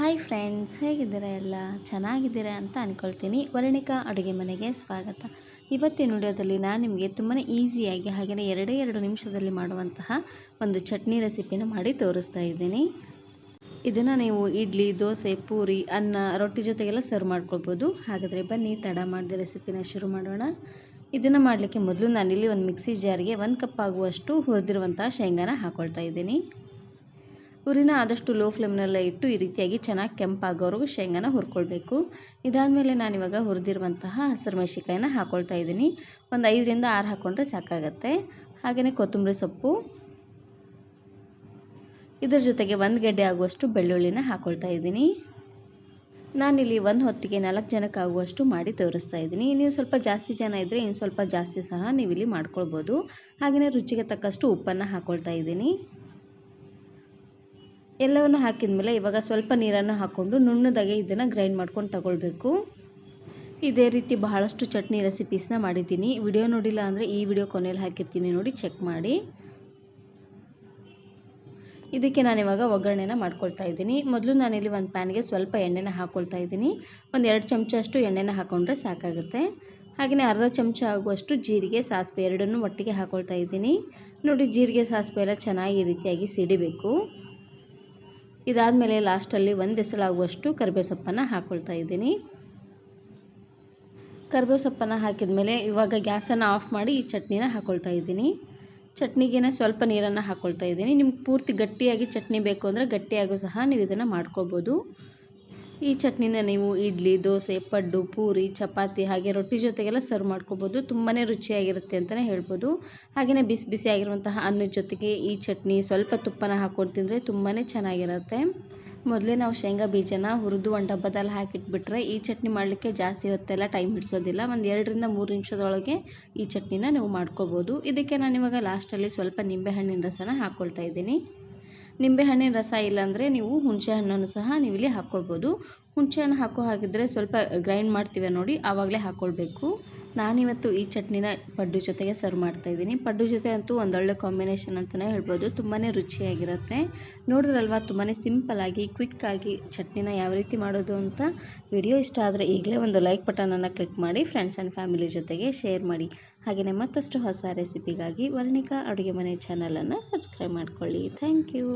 Hi friends, ಹೇಗಿದ್ದೀರಾ? ಎಲ್ಲ ಚೆನ್ನಾಗಿದ್ದೀರಾ ಅಂತ ಅಂದ್ಕೊಳ್ತೀನಿ. ವರ್ಣಿಕಾ ಅಡುಗೆ ಮನೆಗೆ ಸ್ವಾಗತ. ಇವತ್ತಿನ ವಿಡಿಯೋದಲ್ಲಿ ನಾನು ನಿಮಗೆ ತುಂಬಾ ಈಸಿಯಾಗಿ ಹಾಗೆಯೇ 2 ನಿಮಿಷದಲ್ಲಿ ಮಾಡುವಂತಹ ಒಂದು ಚಟ್ನಿ ರೆಸಿಪಿನ ಮಾಡಿ ತೋರಿಸ್ತಾ ಇದ್ದೀನಿ. ಇದನ್ನು ನೀವು ಇಡ್ಲಿ, ದೋಸೆ, ಪೂರಿ, ಅನ್ನ, ರೊಟ್ಟಿ ಜೊತೆಗೆಲ್ಲ ಸರ್ವ್ ಮಾಡ್ಕೊಳ್ಬೋದು. ಹಾಗಾದರೆ ಬನ್ನಿ ತಡ ಮಾಡದೆ ರೆಸಿಪಿನ ಶುರು ಮಾಡೋಣ. ಇದನ್ನು ಮಾಡಲಿಕ್ಕೆ ಮೊದಲು ನಾನಿಲ್ಲಿ ಒಂದು ಮಿಕ್ಸಿ ಜಾರಿಗೆ 1 ಕಪ್ ಆಗುವಷ್ಟು ಹುರಿದಿರುವಂತಹ ಶೇಂಗಾನ ಹಾಕ್ಕೊಳ್ತಾ ಇದ್ದೀನಿ. ಉರಿನ ಆದಷ್ಟು ಲೋ ಫ್ಲೇಮ್ನಲ್ಲೇ ಇಟ್ಟು ಈ ರೀತಿಯಾಗಿ ಚೆನ್ನಾಗಿ ಕೆಂಪಾಗೋವರೆಗೂ ಶೇಂಗಾನ ಹುರ್ಕೊಳ್ಬೇಕು. ಇದಾದಮೇಲೆ ನಾನಿವಾಗ ಹುರಿದಿರುವಂತಹ ಹಸಿರು ಮೆಣಸಿಕಾಯಿನ ಹಾಕ್ಕೊಳ್ತಾ ಇದ್ದೀನಿ. ಒಂದು 5ರಿಂದ 6 ಹಾಕ್ಕೊಂಡ್ರೆ ಸಾಕಾಗತ್ತೆ. ಹಾಗೆಯೇ ಕೊತ್ತಂಬರಿ ಸೊಪ್ಪು, ಇದರ ಜೊತೆಗೆ 1 ಗೆಡ್ಡೆ ಆಗುವಷ್ಟು ಬೆಳ್ಳುಳ್ಳಿನ ಹಾಕ್ಕೊಳ್ತಾ ಇದ್ದೀನಿ. ನಾನಿಲ್ಲಿ ಒಂದು ಹೊತ್ತಿಗೆ 4 ಜನಕ್ಕಾಗುವಷ್ಟು ಮಾಡಿ ತೋರಿಸ್ತಾ ಇದ್ದೀನಿ. ನೀವು ಸ್ವಲ್ಪ ಜಾಸ್ತಿ ಜನ ಇದ್ದರೆ ಇನ್ನು ಸ್ವಲ್ಪ ಜಾಸ್ತಿ ಸಹ ನೀವಿಲ್ಲಿ ಮಾಡ್ಕೊಳ್ಬೋದು. ಹಾಗೆಯೇ ರುಚಿಗೆ ತಕ್ಕಷ್ಟು ಉಪ್ಪನ್ನು ಹಾಕ್ಕೊಳ್ತಾ ಇದ್ದೀನಿ. ಎಲ್ಲವನ್ನು ಹಾಕಿದ ಮೇಲೆ ಇವಾಗ ಸ್ವಲ್ಪ ನೀರನ್ನು ಹಾಕ್ಕೊಂಡು ನುಣ್ಣದಾಗೆ ಇದನ್ನು ಗ್ರೈಂಡ್ ಮಾಡ್ಕೊಂಡು ತಗೊಳ್ಬೇಕು. ಇದೇ ರೀತಿ ಬಹಳಷ್ಟು ಚಟ್ನಿ ರೆಸಿಪೀಸ್ನ ಮಾಡಿದ್ದೀನಿ. ವಿಡಿಯೋ ನೋಡಿಲ್ಲ ಅಂದರೆ ಈ ವಿಡಿಯೋ ಕೊನೆಯಲ್ಲಿ ಹಾಕಿರ್ತೀನಿ, ನೋಡಿ ಚೆಕ್ ಮಾಡಿ. ಇದಕ್ಕೆ ನಾನಿವಾಗ ಒಗ್ಗರಣೆನ ಮಾಡ್ಕೊಳ್ತಾ ಇದ್ದೀನಿ. ಮೊದಲು ನಾನಿಲ್ಲಿ ಒಂದು ಪ್ಯಾನ್ಗೆ ಸ್ವಲ್ಪ ಎಣ್ಣೆನ ಹಾಕ್ಕೊಳ್ತಾ ಇದ್ದೀನಿ. ಒಂದು 2 ಚಮಚಷ್ಟು ಎಣ್ಣೆನ ಹಾಕ್ಕೊಂಡ್ರೆ ಸಾಕಾಗುತ್ತೆ. ಹಾಗೆಯೇ ಅರ್ಧ ಚಮಚ ಆಗುವಷ್ಟು ಜೀರಿಗೆ, ಸಾಸಿವೆ ಎರಡನ್ನೂ ಒಟ್ಟಿಗೆ ಹಾಕ್ಕೊಳ್ತಾ ಇದ್ದೀನಿ. ನೋಡಿ, ಜೀರಿಗೆ ಸಾಸಿವೆ ಎಲ್ಲ ಚೆನ್ನಾಗಿ ಈ ರೀತಿಯಾಗಿ ಸಿಡಿಬೇಕು. ಇದಾದಮೇಲೆ ಲಾಸ್ಟಲ್ಲಿ 1 ಎಸಳಾಗುವಷ್ಟು ಕರಿಬೇವು ಸೊಪ್ಪನ್ನು ಹಾಕ್ಕೊಳ್ತಾ ಇದ್ದೀನಿ. ಕರಿಬೇವು ಸೊಪ್ಪನ್ನು ಹಾಕಿದ ಮೇಲೆ ಇವಾಗ ಗ್ಯಾಸನ್ನು ಆಫ್ ಮಾಡಿ ಈ ಚಟ್ನಿನ ಹಾಕ್ಕೊಳ್ತಾ ಇದ್ದೀನಿ. ಚಟ್ನಿಗೆ ಸ್ವಲ್ಪ ನೀರನ್ನು ಹಾಕ್ಕೊಳ್ತಾ ಇದ್ದೀನಿ. ನಿಮ್ಗೆ ಪೂರ್ತಿ ಗಟ್ಟಿಯಾಗಿ ಚಟ್ನಿ ಬೇಕು ಅಂದರೆ ಗಟ್ಟಿಯಾಗೂ ಸಹ ನೀವು ಇದನ್ನು ಮಾಡ್ಕೊಳ್ಬೋದು. ಈ ಚಟ್ನಿನ ನೀವು ಇಡ್ಲಿ, ದೋಸೆ, ಪಡ್ಡು, ಪೂರಿ, ಚಪಾತಿ ಹಾಗೆ ರೊಟ್ಟಿ ಜೊತೆಗೆಲ್ಲ ಸರ್ವ್ ಮಾಡ್ಕೊಬೋದು. ತುಂಬಾ ರುಚಿಯಾಗಿರುತ್ತೆ ಅಂತಲೇ ಹೇಳ್ಬೋದು. ಹಾಗೆಯೇ ಬಿಸಿ ಬಿಸಿಯಾಗಿರುವಂತಹ ಅನ್ನದ ಜೊತೆಗೆ ಈ ಚಟ್ನಿ ಸ್ವಲ್ಪ ತುಪ್ಪನ ಹಾಕ್ಕೊಂಡು ತಿಂದರೆ ತುಂಬಾ ಚೆನ್ನಾಗಿರುತ್ತೆ. ಮೊದಲೇ ನಾವು ಶೇಂಗಾ ಬೀಜನ ಹುರಿದು ಒಂದು ಡಬ್ಬದಲ್ಲಿ ಹಾಕಿಟ್ಬಿಟ್ರೆ ಈ ಚಟ್ನಿ ಮಾಡಲಿಕ್ಕೆ ಜಾಸ್ತಿ ಹೊತ್ತೆಲ್ಲ ಟೈಮ್ ಹಿಡಿಸೋದಿಲ್ಲ. ಒಂದು 2ರಿಂದ 3 ನಿಮಿಷದೊಳಗೆ ಈ ಚಟ್ನಿನ ನೀವು ಮಾಡ್ಕೊಬೋದು. ಇದಕ್ಕೆ ನಾನಿವಾಗ ಲಾಸ್ಟಲ್ಲಿ ಸ್ವಲ್ಪ ನಿಂಬೆಹಣ್ಣಿನ ರಸನ ಹಾಕ್ಕೊಳ್ತಾ ಇದ್ದೀನಿ. ನಿಂಬೆಹಣ್ಣಿನ ರಸ ಇಲ್ಲಾಂದರೆ ನೀವು ಹುಣಸೆ ಹಣ್ಣನ್ನು ಸಹ ನೀವು ಇಲ್ಲಿ ಹಾಕ್ಕೊಳ್ಬೋದು. ಹುಣಸೆ ಹಣ್ಣು ಹಾಕೋ ಹಾಗಿದ್ರೆ ಸ್ವಲ್ಪ ಗ್ರೈಂಡ್ ಮಾಡ್ತೀವಿ ನೋಡಿ, ಆವಾಗಲೇ ಹಾಕ್ಕೊಳ್ಬೇಕು. ನಾನಿವತ್ತು ಈ ಚಟ್ನಿನ ಪಡ್ಡು ಜೊತೆಗೆ ಸರ್ವ್ ಮಾಡ್ತಾಯಿದ್ದೀನಿ. ಪಡ್ಡು ಜೊತೆ ಅಂತೂ ಒಂದೊಳ್ಳೆ ಕಾಂಬಿನೇಷನ್ ಅಂತಲೇ ಹೇಳ್ಬೋದು. ತುಂಬಾ ರುಚಿಯಾಗಿರುತ್ತೆ. ನೋಡಿದ್ರಲ್ವ, ತುಂಬಾ ಸಿಂಪಲ್ಲಾಗಿ ಕ್ವಿಕ್ಕಾಗಿ ಚಟ್ನಿನ ಯಾವ ರೀತಿ ಮಾಡೋದು ಅಂತ. ವಿಡಿಯೋ ಇಷ್ಟ ಆದರೆ ಈಗಲೇ ಒಂದು ಲೈಕ್ ಬಟನನ್ನು ಕ್ಲಿಕ್ ಮಾಡಿ, ಫ್ರೆಂಡ್ಸ್ ಆ್ಯಂಡ್ ಫ್ಯಾಮಿಲಿ ಜೊತೆಗೆ ಶೇರ್ ಮಾಡಿ. ಹಾಗೆಯೇ ಮತ್ತಷ್ಟು ಹೊಸ ರೆಸಿಪಿಗಾಗಿ ವರ್ಣಿಕಾ ಅಡುಗೆ ಮನೆ ಚಾನಲನ್ನು ಸಬ್ಸ್ಕ್ರೈಬ್ ಮಾಡ್ಕೊಳ್ಳಿ. Thank you.